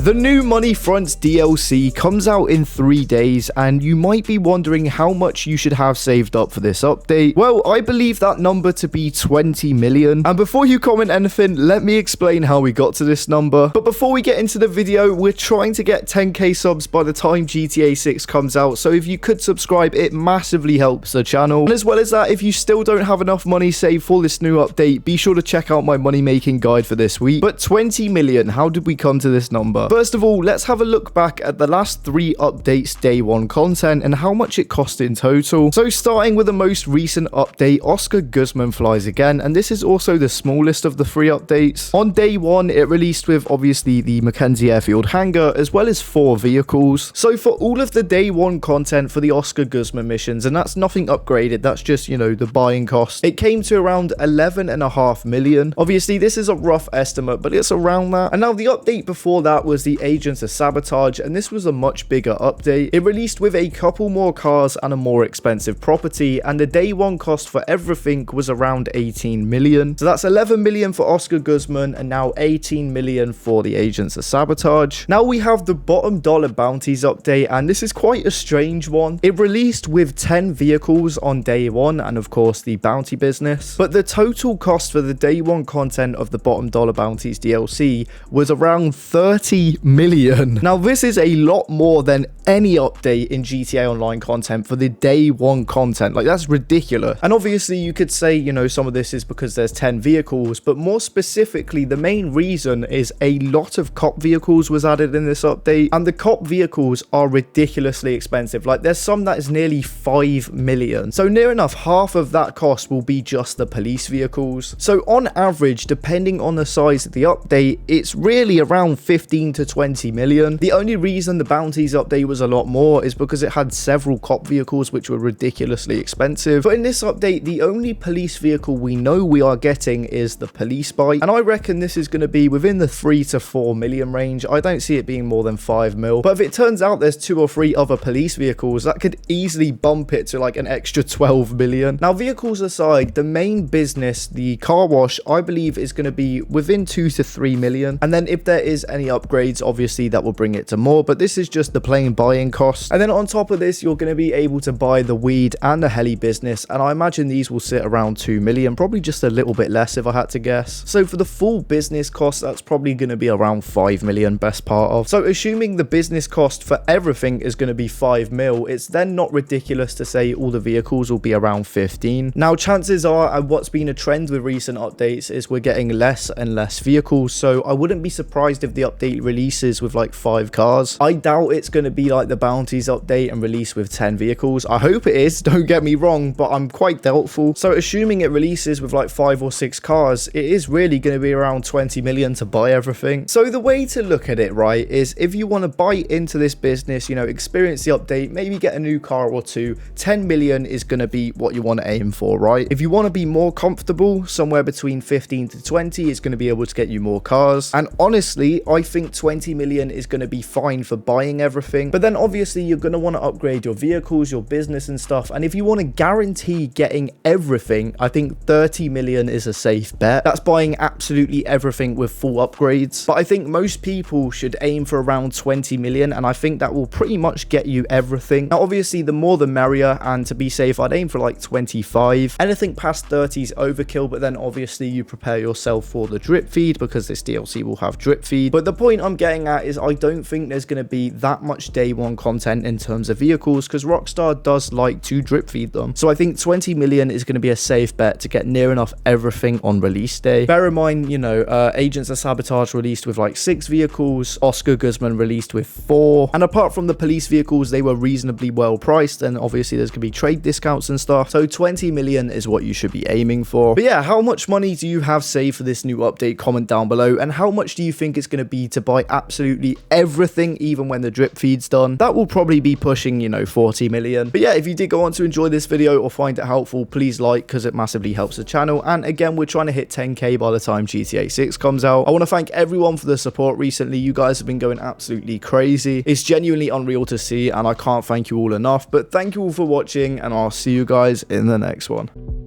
The new Money Fronts DLC comes out in 3 days, and you might be wondering how much you should have saved up for this update. Well, I believe that number to be 20 million. And before you comment anything, let me explain how we got to this number. But before we get into the video, we're trying to get 10k subs by the time GTA 6 comes out. So if you could subscribe, it massively helps the channel. And as well as that, if you still don't have enough money saved for this new update, be sure to check out my money making guide for this week. But 20 million, how did we come to this number? First of all, let's have a look back at the last 3 updates day 1 content and how much it cost in total. So starting with the most recent update, Oscar Guzman flies again, and this is also the smallest of the 3 updates. On day 1, it released with obviously the Mackenzie Airfield hangar as well as 4 vehicles. So for all of the day 1 content for the Oscar Guzman missions, and that's nothing upgraded, that's just, you know, the buying cost, it came to around 11.5 million. Obviously this is a rough estimate, but it's around that. And now the update before that was the Agents of Sabotage, and this was a much bigger update. It released with a couple more cars and a more expensive property, and the day 1 cost for everything was around 18 million. So that's 11 million for Oscar Guzman and now 18 million for the Agents of Sabotage. Now we have the bottom dollar bounties update, and this is quite a strange one. It released with 10 vehicles on day 1 and of course the bounty business, but the total cost for the day 1 content of the bottom dollar bounties DLC was around 30 million. Now this is a lot more than any update in GTA Online content for the day 1 content. Like, that's ridiculous. And obviously you could say, you know, some of this is because there's 10 vehicles, but more specifically the main reason is a lot of cop vehicles was added in this update, and the cop vehicles are ridiculously expensive. Like, there's some that is nearly 5 million. So near enough half of that cost will be just the police vehicles. So on average, depending on the size of the update, it's really around 15 to 20 million. The only reason the bounties update was a lot more is because it had several cop vehicles which were ridiculously expensive. But in this update, the only police vehicle we know we are getting is the police bike, and I reckon this is going to be within the 3 to 4 million range. I don't see it being more than 5 mil. But if it turns out there's 2 or 3 other police vehicles, that could easily bump it to like an extra 12 million. Now, vehicles aside, the main business, the car wash, I believe is going to be within 2 to 3 million. And then if there is any upgrades, obviously that will bring it to more, but this is just the plain buying cost. And then on top of this, you're going to be able to buy the weed and the heli business, and I imagine these will sit around 2 million, probably just a little bit less if I had to guess. So for the full business cost, that's probably going to be around 5 million, best part of. So assuming the business cost for everything is going to be 5 mil, it's then not ridiculous to say all the vehicles will be around 15. Now chances are, and what's been a trend with recent updates, is we're getting less and less vehicles, so I wouldn't be surprised if the update releases with like 5 cars. I doubt it's going to be like the bounties update and release with 10 vehicles. I hope it is, don't get me wrong, but I'm quite doubtful. So assuming it releases with like 5 or 6 cars, it is really going to be around 20 million to buy everything. So the way to look at it, right, is if you want to buy into this business, you know, experience the update, maybe get a new car or 2, 10 million is going to be what you want to aim for, right? If you want to be more comfortable, somewhere between 15 to 20 is going to be able to get you more cars. And honestly, I think 20 million is going to be fine for buying everything. But then obviously you're going to want to upgrade your vehicles, your business and stuff, and if you want to guarantee getting everything, I think 30 million is a safe bet. That's buying absolutely everything with full upgrades. But I think most people should aim for around 20 million, and I think that will pretty much get you everything. Now obviously the more the merrier, and to be safe I'd aim for like 25. Anything past 30 is overkill, but then obviously you prepare yourself for the drip feed because this DLC will have drip feed. But the point I'm getting at is I don't think there's going to be that much day 1 content in terms of vehicles, because Rockstar does like to drip feed them. So I think 20 million is going to be a safe bet to get near enough everything on release day. Bear in mind, you know, Agents of Sabotage released with like 6 vehicles, Oscar Guzman released with 4, and apart from the police vehicles, they were reasonably well priced, and obviously there's going to be trade discounts and stuff. So 20 million is what you should be aiming for. But yeah, how much money do you have saved for this new update? Comment down below. And how much do you think it's going to be to buy absolutely everything, even when the drip feed's done? That will probably be pushing, you know, 40 million. But yeah, if you did go on to enjoy this video or find it helpful, please like, because it massively helps the channel. And again, we're trying to hit 10k by the time GTA 6 comes out. I want to thank everyone for the support recently. You guys have been going absolutely crazy. It's genuinely unreal to see, and I can't thank you all enough. But thank you all for watching, and I'll see you guys in the next one.